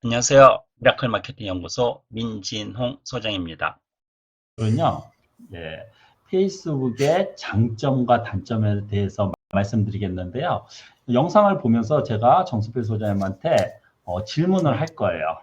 안녕하세요. 미라클 마케팅 연구소 민진홍 소장입니다. 오늘은요, 예, 페이스북의 장점과 단점에 대해서 말씀드리겠는데요. 영상을 보면서 제가 정수필 소장님한테 질문을 할 거예요.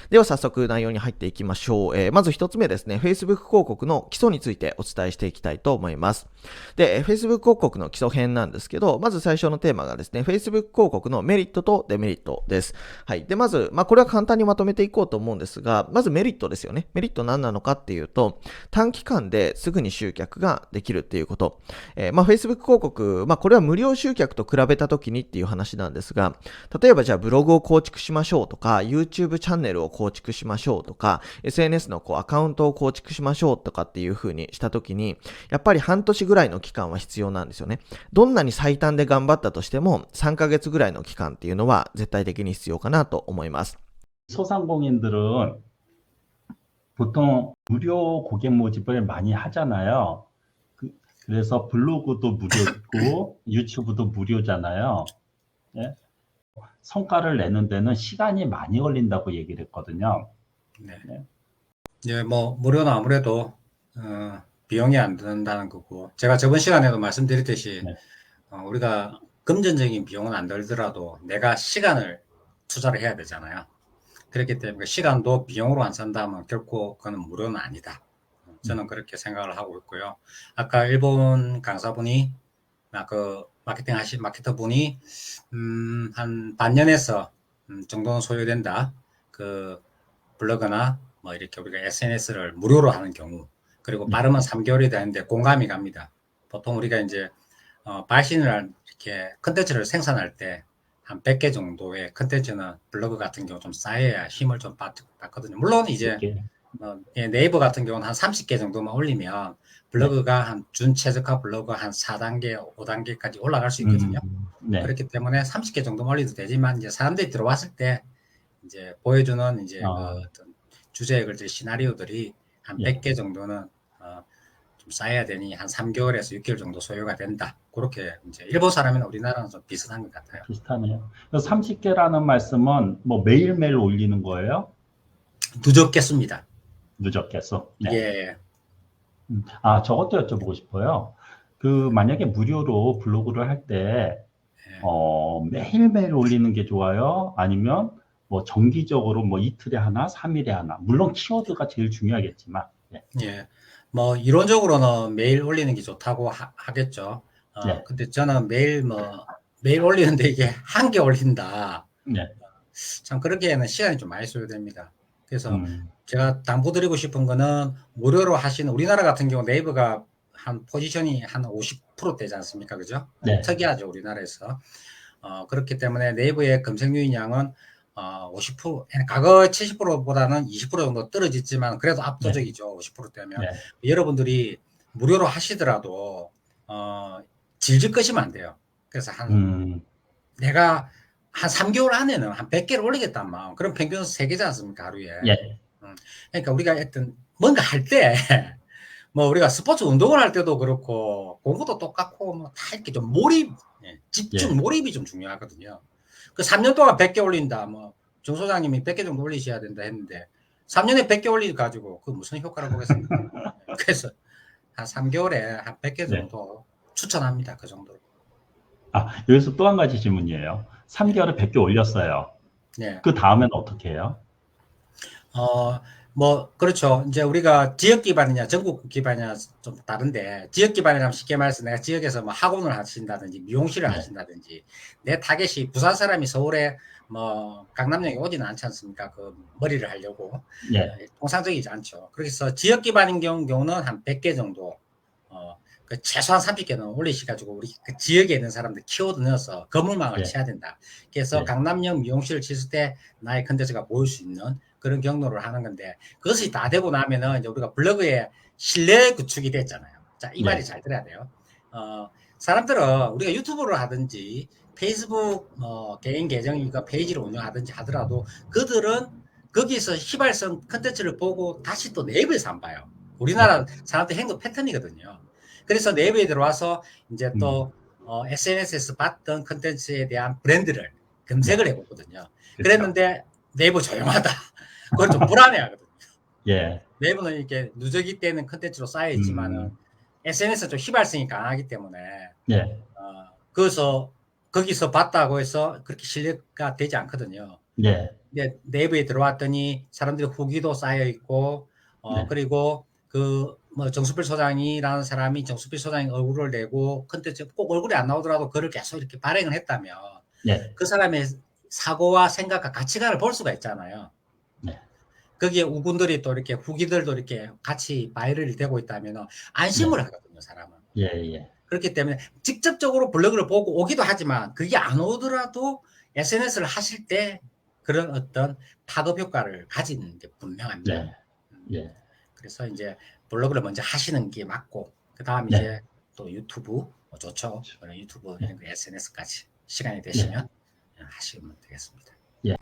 では早速内容に入っていきましょう。まず一つ目ですね、Facebook 広告の基礎についてお伝えしていきたいと思います。で、Facebook 広告の基礎編なんですけど、まず最初のテーマがですね、Facebook 広告のメリットとデメリットです。はい。で、まず、これは簡単にまとめていこうと思うんですが、まずメリットですよね。メリット何なのかっていうと、短期間ですぐに集客ができるっていうこと。Facebook 広告、これは無料集客と比べた時にっていう話なんですが、例えばじゃあブログを構築しましょうとか、YouTube チャンネルを構築しましょうとか、SNS のアカウントを構築しましょうとかっていう風にしたときに、やっぱり半年ぐらいの期間は必要なんですよね。どんなに最短で頑張ったとしても、3ヶ月ぐらいの期間っていうのは絶対的に必要かなと思います。 소상공인들은 보통 무료 고객 모집을 많이 하잖아요. 그래서 블로그도 무료고 유튜브도 무료잖아요. 예? 성과를 내는 데는 시간이 많이 걸린다고 얘기를 했거든요. 네. 네, 뭐 무료는 아무래도 비용이 안 든다는 거고, 제가 저번 시간에도 말씀드렸듯이 네. 우리가 금전적인 비용은 안 들더라도 내가 시간을 투자를 해야 되잖아요. 그렇기 때문에 시간도 비용으로 안 산다면 결코 그건 무료는 아니다. 저는 그렇게 생각을 하고 있고요. 아까 일본 강사분이 마케터 분이 한 반년에서 정도는 소요된다. 그 블로그나 뭐 이렇게 우리가 SNS를 무료로 하는 경우, 그리고 빠르면 3개월이 되는데 공감이 갑니다. 보통 우리가 이제 발신을 이렇게 컨텐츠를 생산할 때 한 100개 정도의 컨텐츠는 블로그 같은 경우 좀 쌓여야 힘을 좀 받거든요. 물론 이제 네이버 같은 경우는 한 30개 정도만 올리면 블로그가 한 준최적화 블로그 한 4단계, 5단계까지 올라갈 수 있거든요. 네. 그렇기 때문에 30개 정도만 올려도 되지만, 이제 사람들이 들어왔을 때 이제 보여주는 이제 그 어떤 주제에 걸칠 시나리오들이 한 100개 정도는 좀 쌓여야 되니 한 3개월에서 6개월 정도 소요가 된다. 그렇게 이제 일본 사람이나 우리나라는 좀 비슷한 것 같아요. 비슷하네요. 30개라는 말씀은 뭐 매일매일 올리는 거예요? 누적겠습니다. 누적해서. 네. 예. 저것도 여쭤보고 싶어요. 만약에 무료로 블로그를 할 때, 매일매일 올리는 게 좋아요? 아니면 뭐 정기적으로 뭐 이틀에 하나, 3일에 하나. 물론 키워드가 제일 중요하겠지만. 네. 예. 뭐 이론적으로는 매일 올리는 게 좋다고 하겠죠. 네. 근데 저는 매일 올리는데 이게 한 개 올린다. 네. 참 그러기에는 시간이 좀 많이 소요됩니다. 그래서 제가 당부드리고 싶은 거는, 무료로 하시는, 우리나라 같은 경우 네이버가 한 포지션이 한 50% 되지 않습니까? 그죠? 네. 특이하죠, 우리나라에서. 그렇기 때문에 네이버의 검색 유인량은 50%, 과거 70%보다는 20% 정도 떨어졌지만 그래도 압도적이죠. 50%대면. 네. 여러분들이 무료로 하시더라도 질질 끄시면 안 돼요. 그래서 내가 한 3개월 안에는 한 100개를 올리겠단 마음. 그럼 평균 3개지 않습니까, 하루에? 예. 그러니까 우리가 하여튼 뭔가 할 때, 뭐 우리가 스포츠 운동을 할 때도 그렇고 공부도 똑같고 뭐 다 이렇게 좀 집중, 몰입이 좀 중요하거든요. 그 3년 동안 100개 올린다, 뭐 정 소장님이 100개 정도 올리셔야 된다 했는데 3년에 100개 올리 가지고 그 무슨 효과를 보겠습니까? 그래서 한 3개월에 한 100개 정도 추천합니다. 그 정도로. 여기서 또 한 가지 질문이에요. 3개월에 100개 올렸어요. 네. 그 다음엔 어떻게 해요? 뭐 그렇죠. 이제 우리가 지역 기반이냐 전국 기반이냐 좀 다른데, 지역 기반이라면 쉽게 말해서 내가 지역에서 뭐 학원을 하신다든지 미용실을 하신다든지, 내 타겟이 부산 사람이 서울에 뭐 강남역에 오지는 않지 않습니까? 그 머리를 하려고. 통상적이지 않죠. 그래서 지역 기반인 경우는 한 100개 정도, 그 최소한 30개는 올리셔가지고 우리 그 지역에 있는 사람들 키워드 넣어서 거물망을 쳐야 된다. 그래서 강남역 미용실을 칠 때 나의 컨텐츠가 보일 수 있는 그런 경로를 하는 건데, 그것이 다 되고 나면은 이제 우리가 블로그에 신뢰 구축이 됐잖아요. 자, 이 말이 잘 들어야 돼요. 사람들은 우리가 유튜브를 하든지 페이스북 개인 계정이니까 페이지를 운영하든지 하더라도, 그들은 거기서 휘발성 컨텐츠를 보고 다시 또 네이버에서 안 봐요. 우리나라 사람들 행동 패턴이거든요. 그래서 네이버에 들어와서 이제 또 SNS에서 봤던 컨텐츠에 대한 브랜드를 검색을 해보거든요. 그랬는데 네이버 조용하다. 그걸 좀 불안해하거든요. 예, 네이버는 이렇게 누적이 되는 컨텐츠로 쌓여 있지만은 SNS 좀 휘발성이 강하기 때문에 예, 그래서 거기서 봤다고 해서 그렇게 신뢰가 되지 않거든요. 예, 근데 네이버에 들어왔더니 사람들이 후기도 쌓여 있고 네, 그리고 그 뭐 정수필 소장이라는 사람이 정수필 소장이 얼굴을 내고 컨텐츠 꼭 얼굴이 안 나오더라도 그걸 계속 이렇게 발행을 했다면 예, 그 사람의 사고와 생각과 가치관을 볼 수가 있잖아요. 네, 거기에 우군들이 또 이렇게 후기들도 이렇게 같이 바이럴이 되고 있다면 네, 안심을 하거든요, 사람은. 예, 예, 그렇기 때문에 직접적으로 블로그를 보고 오기도 하지만 그게 안 오더라도 SNS를 하실 때 그런 어떤 파급 효과를 가지는 게 분명합니다. 네, 예, 그래서 이제 블로그를 먼저 하시는 게 맞고 그 다음 네, 이제 또 유튜브 뭐 좋죠. 유튜브 예, SNS까지 시간이 예, 되시면 하시면 되겠습니다. 예,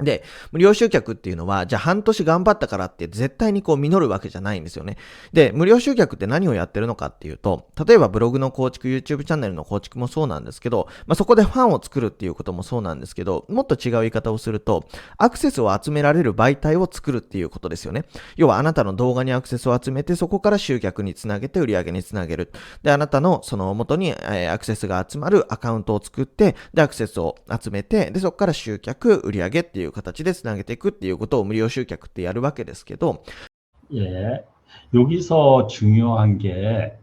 で、無料集客っていうのは、じゃあ半年頑張ったからって絶対にこう実るわけじゃないんですよね。で、無料集客って何をやってるのかっていうと、例えばブログの構築、YouTube チャンネルの構築もそうなんですけど、そこでファンを作るっていうこともそうなんですけど、もっと違う言い方をすると、アクセスを集められる媒体を作るっていうことですよね。要はあなたの動画にアクセスを集めて、そこから集客につなげて売り上げにつなげる。で、あなたのその元にアクセスが集まるアカウントを作って、で、アクセスを集めて、で、そこから集客、売り上げっていう形でつなげていくっていうことを無料集客ってやるわけですけど、 예. 여기서 중요한 게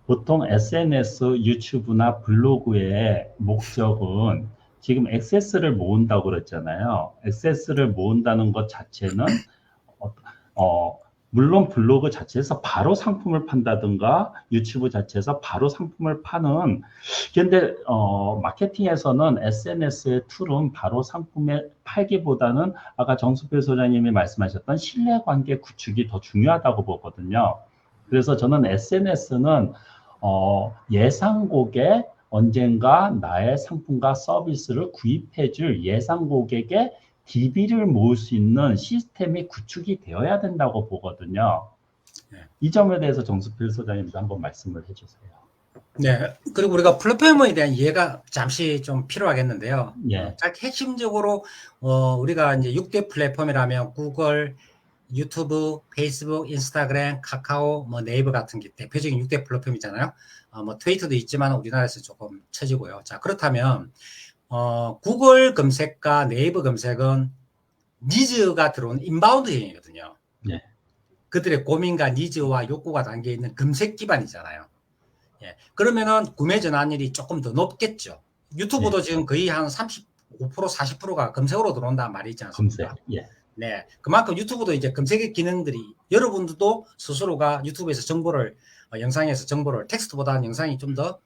보통 SNS, 유튜브나 블로그의 목적은 지금 액세스를 모은다고 그랬잖아요. 액세스를 모은다는 것 자체는 물론 블로그 자체에서 바로 상품을 판다든가 유튜브 자체에서 바로 상품을 파는 근데 마케팅에서는 SNS의 툴은 바로 상품에 팔기보다는 아까 정수필 소장님이 말씀하셨던 신뢰관계 구축이 더 중요하다고 보거든요. 그래서 저는 SNS는 예상 고객 언젠가 나의 상품과 서비스를 구입해줄 예상 고객의 DB를 모을 수 있는 시스템이 구축이 되어야 된다고 보거든요. 이 점에 대해서 정수필 소장님도 한번 말씀을 해주세요. 네. 그리고 우리가 플랫폼에 대한 이해가 잠시 좀 필요하겠는데요. 예. 짧게 핵심적으로 우리가 이제 6대 플랫폼이라면 구글, 유튜브, 페이스북, 인스타그램, 카카오, 뭐 네이버 같은 게 대표적인 6대 플랫폼이잖아요. 뭐 트위터도 있지만 우리나라에서 조금 처지고요. 자, 그렇다면 구글 검색과 네이버 검색은 니즈가 들어오는 인바운드형이거든요. 예. 그들의 고민과 니즈와 욕구가 담겨 있는 검색 기반이잖아요. 예. 그러면은 구매 전환율이 조금 더 높겠죠. 유튜브도 예. 지금 거의 한 35%, 40%가 검색으로 들어온다는 말이 있지 않습니까? 검색. 예. 네. 그만큼 유튜브도 이제 검색의 기능들이 여러분들도 스스로가 유튜브에서 정보를 영상에서 정보를 텍스트보다는 영상이 좀 더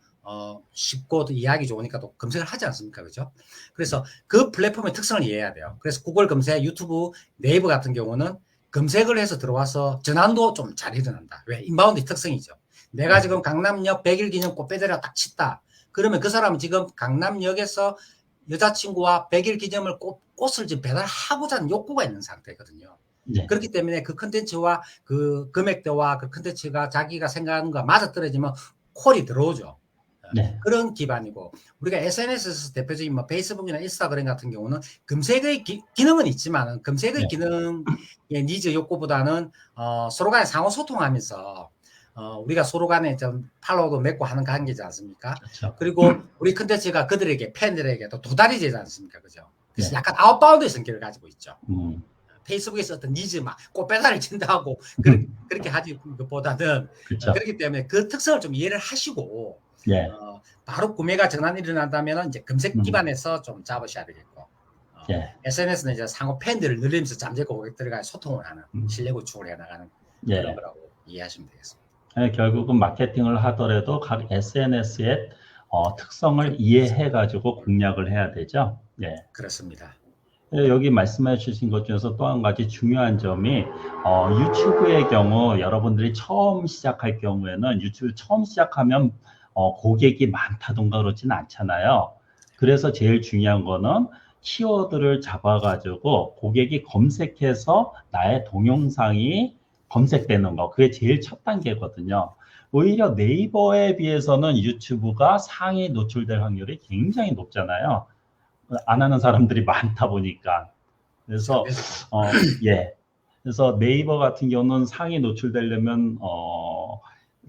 쉽고 또 이해하기 좋으니까 또 검색을 하지 않습니까? 그죠? 그래서 그 플랫폼의 특성을 이해해야 돼요. 그래서 구글 검색, 유튜브, 네이버 같은 경우는 검색을 해서 들어와서 전환도 좀 잘 일어난다. 왜? 인바운드 특성이죠. 내가 지금 강남역 100일 기념 꽃배달이라 딱 쳤다. 그러면 그 사람은 지금 강남역에서 여자친구와 100일 기념을 꽃을 지금 배달하고자 하는 욕구가 있는 상태거든요. 네. 그렇기 때문에 그 컨텐츠와 그 금액대와 그 컨텐츠가 자기가 생각하는 것과 맞아떨어지면 콜이 들어오죠. 네. 그런 기반이고 우리가 SNS에서 대표적인 뭐 페이스북이나 인스타그램 같은 경우는 검색의 기능은 있지만 검색의 네. 기능의 니즈 욕구보다는 서로 간에 상호 소통하면서 우리가 서로 간에 좀 팔로우도 맺고 하는 관계지 않습니까? 그렇죠. 그리고 우리 컨텐츠가 그들에게 팬들에게 또 도달이 되지 않습니까? 그죠? 그래서 네. 약간 아웃바운드의 성격을 가지고 있죠. 페이스북에서 어떤 니즈 막 꽃배달을 친다고 그렇게 하지 것보다는 그렇죠. 그렇기 때문에 그 특성을 좀 이해를 하시고 예. 바로 구매가 전환이 일어난다면 이제 검색 기반에서 좀 잡으셔야 되겠고 예. SNS는 이제 상호 팬들을 늘리면서 잠재고 고객들과 소통을 하는 신뢰 구축을 해나가는 예. 그런 거라고 이해하시면 되겠습니다. 결국은 마케팅을 하더라도 각 SNS의 특성을 이해해 가지고 공략을 해야 되죠. 예. 그렇습니다. 여기 말씀해 주신 것 중에서 또 한 가지 중요한 점이 유튜브의 경우 여러분들이 처음 시작할 경우에는 유튜브 처음 시작하면 고객이 많다던가 그렇지는 않잖아요. 그래서 제일 중요한 거는 키워드를 잡아가지고 고객이 검색해서 나의 동영상이 검색되는 거. 그게 제일 첫 단계거든요. 오히려 네이버에 비해서는 유튜브가 상위 노출될 확률이 굉장히 높잖아요. 안 하는 사람들이 많다 보니까. 그래서 예. 그래서 네이버 같은 경우는 상위 노출되려면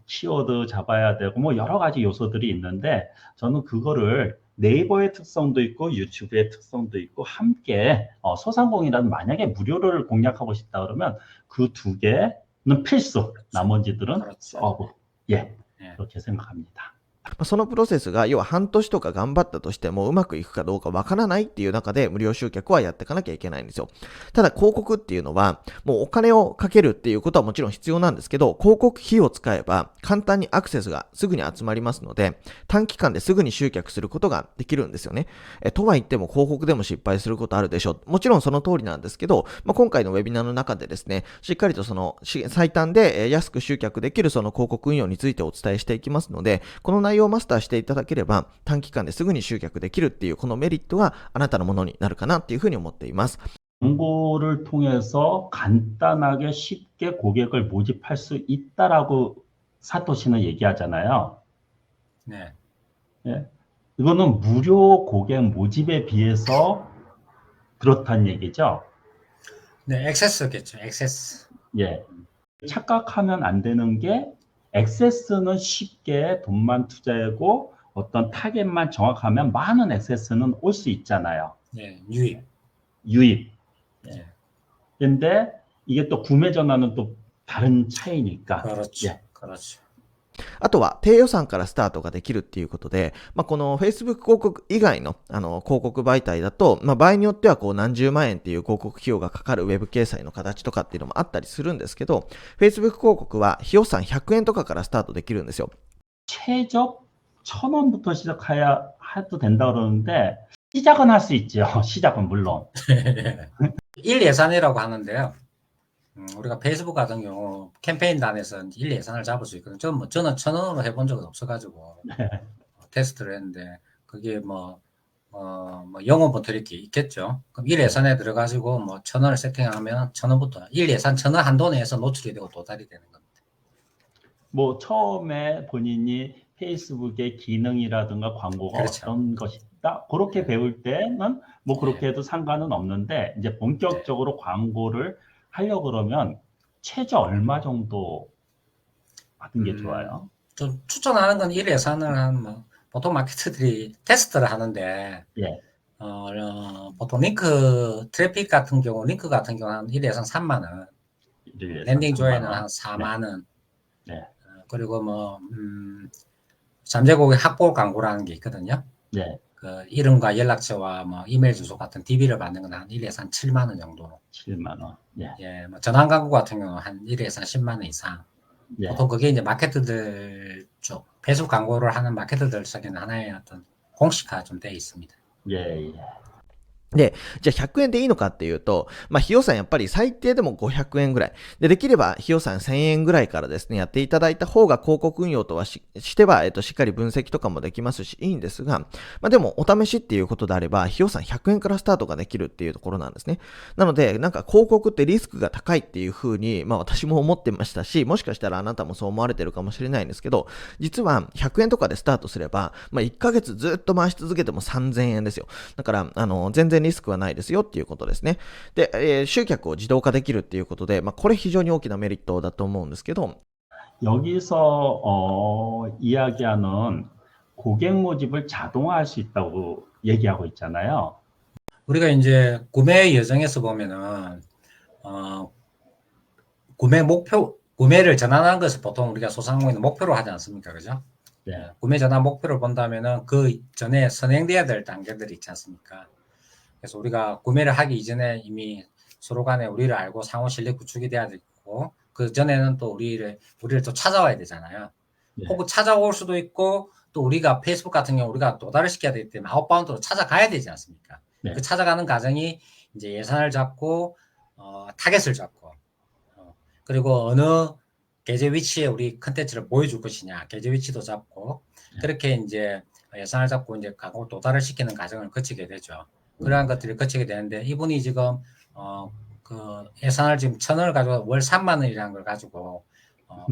키워드 잡아야 되고 뭐 여러 가지 요소들이 있는데 저는 그거를 네이버의 특성도 있고 유튜브의 특성도 있고 함께 소상공인이라는 만약에 무료를 공략하고 싶다 그러면 그 두 개는 필수. 나머지들은 그렇죠. 서브. 예. 예. 그렇게 생각합니다. そのプロセスが要は半年とか頑張ったとしてもうまくいくかどうかわからないっていう中で無料集客はやっていかなきゃいけないんですよ。ただ広告っていうのはもうお金をかけるっていうことはもちろん必要なんですけど、広告費を使えば簡単にアクセスがすぐに集まりますので、短期間ですぐに集客することができるんですよね。とは言っても広告でも失敗することあるでしょう。もちろんその通りなんですけど、今回のウェビナーの中でですね、しっかりとその最短で安く集客できるその広告運用についてお伝えしていきますので、この内容をマスターしていただければ短期間ですぐに集客できるっていうこのメリットがあなたのものになるかなっていうふうに思っています。 광고를 통해서 간단하게 쉽게 고객을 모집할 수 있다라고 사토시는 얘기하잖아요. 네. 예. 이거는 무료 고객 모집에 비해서 그렇다는 얘기죠. 네, 액세스겠죠. 액세스. 예. 착각하면 안 되는 게 액세스는 쉽게 돈만 투자하고 어떤 타겟만 정확하면 많은 액세스는 올 수 있잖아요. 네, 유입. 유입. 네. 근데 이게 또 구매 전환은 또 다른 차이니까. 그렇죠. 예. 그렇죠. あとは低予算からスタートができるっていうことで、この Facebook 広告以外の、広告媒体だと、場合によってはこう何十万円っていう広告費用がかかるウェブ掲載の形とかっていうのもあったりするんですけど、Facebook 広告は費用算100円とかからスタートできるんですよ。 최저 1,000원부터 시작해야 해도 된다 그러는데 시작은 할 수 있죠. 시작은 물론. 일 예산이라고 하는데요. 우리가 페이스북 같은 경우 캠페인단에서 일 예산을 잡을 수 있거든요. 저는 1,000원으로 해본 적은 없어가지고 테스트를 했는데 그게 뭐 영업은 드릴 게 있겠죠. 그럼 일 예산에 들어가지고 뭐 1,000원을 세팅하면 1,000원부터 일 예산 1,000원 한도 내에서 노출이 되고 도달이 되는 겁니다. 뭐 처음에 본인이 페이스북의 기능이라든가 광고가 그렇죠. 어떤 것이 있다 그렇게 배울 때는 뭐 그렇게 해도 상관은 없는데 이제 본격적으로 광고를 하려고 그러면 최저 얼마 정도 받은 게 좋아요? 좀 추천하는 건 일 예산을 한 뭐 보통 마케터들이 테스트를 하는데 예. 보통 링크 트래픽 같은 경우 링크 같은 경우 한 일 예산 3만 원, 랜딩 조회는 한 4만 원. 네. 그리고 뭐 잠재고객 확보 광고라는 게 있거든요. 네. 그 이름과 연락처와 뭐 이메일 주소 같은 DB를 받는 건 한 1에서 한 7만 원 정도. 7만 원. 예. 예, 뭐 전환 광고 같은 경우는 한 1에서 한 10만 원 이상. 예. 보통 그게 이제 마케터들 쪽, 배수 광고를 하는 마케터들 쪽에는 하나의 어떤 공식화 좀 돼 있습니다. 예, 예. で、じゃあ100円でいいのかっていうと、費用算やっぱり最低でも500円ぐらい。で、できれば費用算1000円ぐらいからですね、やっていただいた方が広告運用とはしては、しっかり分析とかもできますし、いいんですが、でもお試しっていうことであれば、費用算100円からスタートができるっていうところなんですね。なので、なんか広告ってリスクが高いっていう風に、私も思ってましたし、もしかしたらあなたもそう思われてるかもしれないんですけど、実は100円とかでスタートすれば、1ヶ月ずっと回し続けても3000円ですよ。だから、全然リスクはないですよっていうことですね。で、集客を自動化できるっていうことで、これ非常に大きなメリットだと思うんですけど、 여기서 이야기하는 고객 모집을 자동화할 수 있다고 얘기하고 있잖아요. 우리가 이제 구매 여정에서 보면은 구매를 전환하는 것을 보통 우리가 소상공인은 목표로 하지 않습니까? 그죠? 네. 구매 전환 목표를 본다면은 그 전에 선행돼야 될 단계들이 있지 않습니까? 그래서 우리가 구매를 하기 이전에 이미 서로 간에 우리를 알고 상호 신뢰 구축이 돼야 되고, 그 전에는 또 우리를 또 찾아와야 되잖아요. 네. 혹은 찾아올 수도 있고, 또 우리가 페이스북 같은 경우 우리가 도달을 시켜야 되기 때문에 아웃바운드로 찾아가야 되지 않습니까? 네. 그 찾아가는 과정이 이제 예산을 잡고, 타겟을 잡고, 그리고 어느 계좌 위치에 우리 컨텐츠를 보여줄 것이냐, 계좌 위치도 잡고, 그렇게 이제 예산을 잡고 이제 광고 도달을 시키는 과정을 거치게 되죠. 그러한 것들을 거치게 되는데, 이분이 지금 그 예산을 지금 1,000원을 가지고 월 3만 원이라는 걸 가지고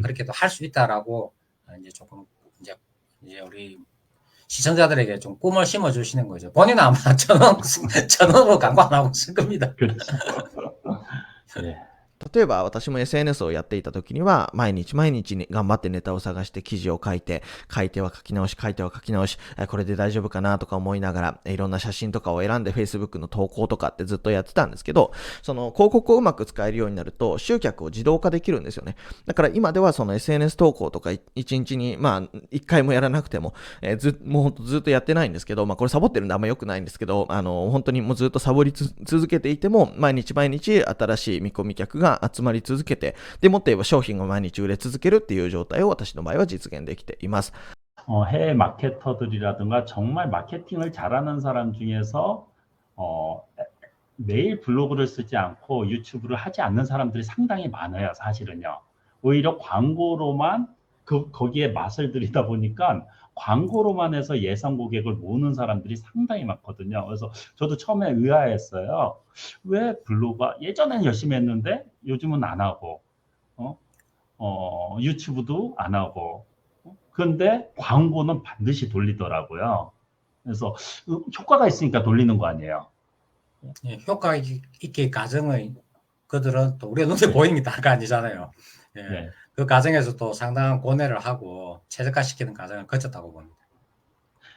그렇게도 할 수 있다라고 이제 조금 이제 우리 시청자들에게 좀 꿈을 심어주시는 거죠. 본인은 아마 전원으로 광고 안 하고 있을 겁니다. 그렇죠. 예. 例えば私も SNS をやっていた時には毎日毎日に頑張ってネタを探して記事を書いては書き直しこれで大丈夫かなとか思いながらいろんな写真とかを選んで Facebook の投稿とかってずっとやってたんですけど、その広告をうまく使えるようになると集客を自動化できるんですよね。だから今ではその SNS 投稿とか1日に1回もやらなくてももうずっとやってないんですけど、これサボってるんであんま良くないんですけど、本当にもうずっとサボり続けていても毎日毎日新しい見込み客が集まり続けて、でもっと言えば商品が毎日売れ続けるっていう状態を私の場合は実現できています。 해외 마케터들이라든가 정말 마케팅을 잘하는 사람 중에서 매일 블로그를 쓰지 않고 유튜브를 하지 않는 사람들이 상당히 많아요, 사실은요. 오히려 광고로만 거기에 맛을 들이다 보니까 광고로만 해서 예상 고객을 모으는 사람들이 상당히 많거든요. 그래서 저도 처음에 의아했어요. 왜 블로그가 예전엔 열심히 했는데 요즘은 안 하고, 유튜브도 안 하고, 그런데 광고는 반드시 돌리더라고요. 그래서 효과가 있으니까 돌리는 거 아니에요. 예, 효과 있게 가정의 그들은 또 우리가 눈에 보이는 게 다가 아니잖아요. 예, 네. 그 과정에서 또 상당한 고뇌를 하고 최적화시키는 과정을 거쳤다고 봅니다.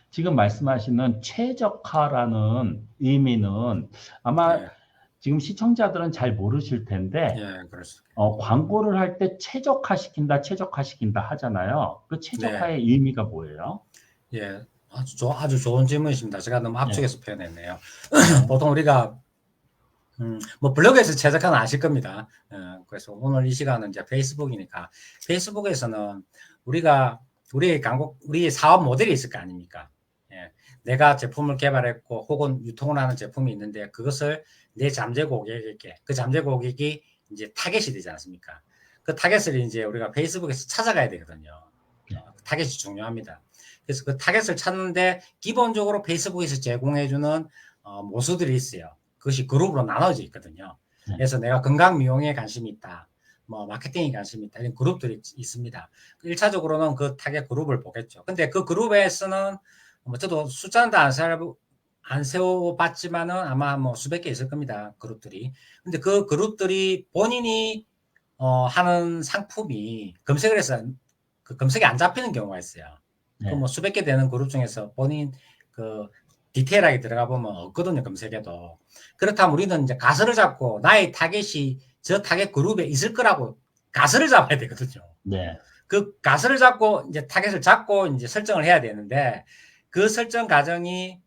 지금 말씀하시는 최적화라는 의미는 아마 예, 지금 시청자들은 잘 모르실 텐데 예, 그렇습니다. 광고를 할 때 최적화시킨다 하잖아요. 그 최적화의 의미가 뭐예요? 예, 아주 좋은 질문이십니다. 제가 너무 앞쪽에서 표현했네요. 보통 우리가 뭐 블로그에서 최적화는 아실 겁니다. 그래서 오늘 이 시간은 이제 페이스북이니까 페이스북에서는 우리의 사업 모델이 있을 거 아닙니까? 예, 내가 제품을 개발했고 혹은 유통을 하는 제품이 있는데 그것을 내 잠재 고객에게 그 잠재 고객이 이제 타겟이 되지 않습니까? 그 타겟을 이제 우리가 페이스북에서 찾아가야 되거든요. 타겟이 중요합니다. 그래서 그 타겟을 찾는데 기본적으로 페이스북에서 제공해주는 모수들이 있어요. 그것이 그룹으로 나눠져 있거든요. 그래서 내가 건강 미용에 관심이 있다. 뭐 마케팅에 관심이 있다. 이런 그룹들이 있습니다. 1차적으로는 그 타겟 그룹을 보겠죠. 근데 그 그룹에서는 뭐 저도 숫자는 다 안 세워봤지만은 아마 뭐 수백 개 있을 겁니다. 그룹들이. 근데 그 그룹들이 본인이 하는 상품이 검색을 해서 그 검색이 안 잡히는 경우가 있어요. 그 뭐 수백 개 되는 그룹 중에서 본인 그 디테일하게 들어가 보면 없거든요, 검색에도. 그렇다면 우리는 이제 가설을 잡고 나의 타겟이 저 타겟 그룹에 있을 거라고 가설을 잡아야 되거든요. 네. 그 가설을 잡고 이제 타겟을 잡고 이제 설정을 해야 되는데 그 설정 과정이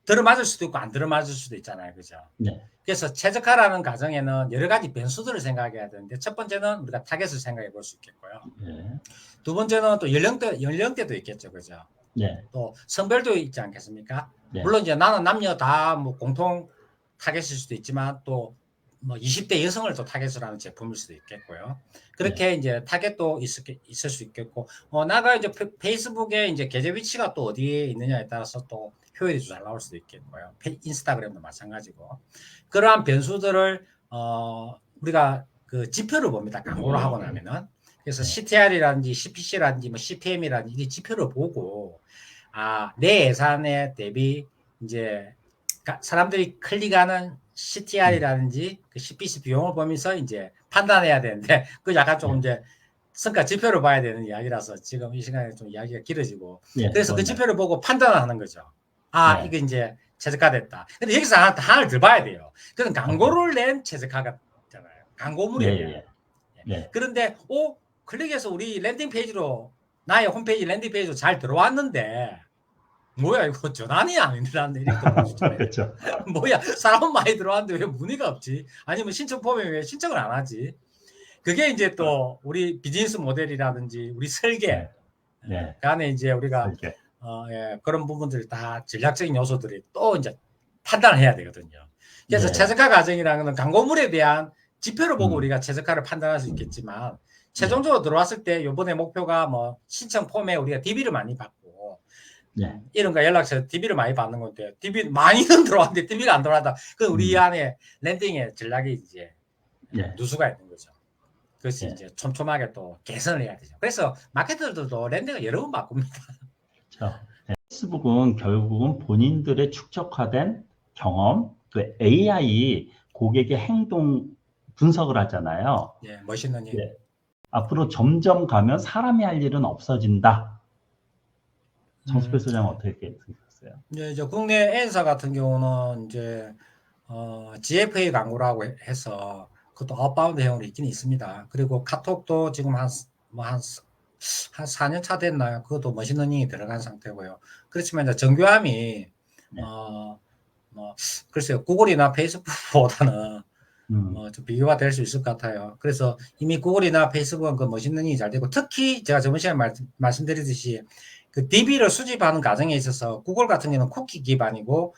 들어맞을 수도 있고 안 들어맞을 수도 있잖아요, 그죠? 네. 그래서 최적화라는 과정에는 여러 가지 변수들을 생각해야 되는데 첫 번째는 우리가 타겟을 생각해 볼 수 있겠고요. 네. 두 번째는 또 연령대도 있겠죠, 그죠? 네. 또 성별도 있지 않겠습니까? 네. 물론 이제 나는 남녀 다 뭐 공통 타겟일 수도 있지만 또 뭐 20대 여성을 또 타겟으로 하는 제품일 수도 있겠고요. 그렇게 이제 타겟도 있을 수 있겠고, 나가 이제 페이스북에 이제 계좌 위치가 또 어디에 있느냐에 따라서 또 효율이 잘 나올 수도 있겠고요. 인스타그램도 마찬가지고. 그러한 변수들을 우리가 그 지표를 봅니다. 광고를 하고 나면은. 그래서 CTR이라든지 CPC라든지 뭐 CPM이라든지 이 지표를 보고 내 예산에 대비 이제 사람들이 클릭하는 CTR이라든지 그 CPC 비용을 보면서 이제 판단해야 되는데 그 약간 조금 이제 성과 지표를 봐야 되는 이야기라서 지금 이 시간에 좀 이야기가 길어지고 그래서 그 지표를 보고 판단을 하는 거죠. 이거 이제 최적화됐다. 근데 여기서 하나를 더 봐야 돼요. 그건 광고를 낸 최적화가 있잖아요. 광고물이에요. 그런데 클릭해서 우리 랜딩 페이지로 나의 홈페이지 랜딩 페이지로 잘 들어왔는데 뭐야 이거 전환이 아니라는 그렇죠. 뭐야 사람 많이 들어왔는데 왜 문의가 없지? 아니면 신청 폼에 왜 신청을 안 하지? 그게 이제 또 우리 비즈니스 모델이라든지 우리 설계 간에 이제 우리가 그런 부분들 다 전략적인 요소들이 또 이제 판단을 해야 되거든요. 그래서 최적화 과정이라는 건 광고물에 대한 지표를 보고 우리가 최적화를 판단할 수 있겠지만 최종적으로 들어왔을 때 이번에 목표가 뭐 신청 폼에 우리가 DB를 많이 받고 이런가 연락처 DB를 많이 받는 건데 DB 많이는 들어왔는데 DB가 안 들어왔다. 그 우리 안에 랜딩의 전략이 이제 누수가 있는 거죠. 그것이 이제 촘촘하게 또 개선을 해야 되죠. 그래서 마케터들도 랜딩을 여러 번 바꿉니다. 그렇죠. 페이스북은 결국은 본인들의 축적화된 경험, 그 AI 고객의 행동 분석을 하잖아요. 예, 머신러닝. 예. 앞으로 점점 가면 사람이 할 일은 없어진다. 정수필 소장 어떻게 생각하세요? 이제 국내 N사 같은 경우는 이제 GFA 광고라고 해서 그것도 아웃바운드형으로 있긴 있습니다. 그리고 카톡도 지금 한 4년 차 됐나요? 그것도 머신러닝이 들어간 상태고요. 그렇지만 이제 정교함이 네. 글쎄요, 구글이나 페이스북보다는 음, 좀 비교가 될 수 있을 것 같아요. 그래서 이미 구글이나 페이스북은 그 머신러닝이 잘 되고, 특히 제가 저번 시간에 말씀드리듯이 그 DB를 수집하는 과정에 있어서 구글 같은 경우는 쿠키 기반이고,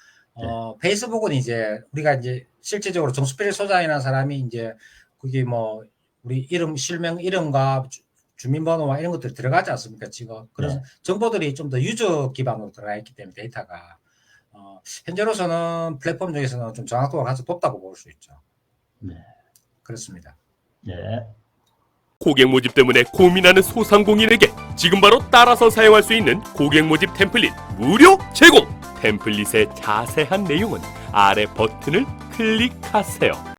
페이스북은 이제 우리가 이제 실제적으로 정수필 소장이라는 사람이 이제 그게 뭐 우리 이름, 실명 이름과 주민번호와 이런 것들이 들어가지 않습니까? 지금 그런 네. 정보들이 좀 더 유저 기반으로 들어가 있기 때문에 데이터가 현재로서는 플랫폼 중에서는 좀 정확도가 아주 높다고 볼 수 있죠. 네. 그렇습니다. 네. 고객 모집 때문에 고민하는 소상공인에게 지금 바로 따라서 사용할 수 있는 고객 모집 템플릿 무료 제공! 템플릿의 자세한 내용은 아래 버튼을 클릭하세요.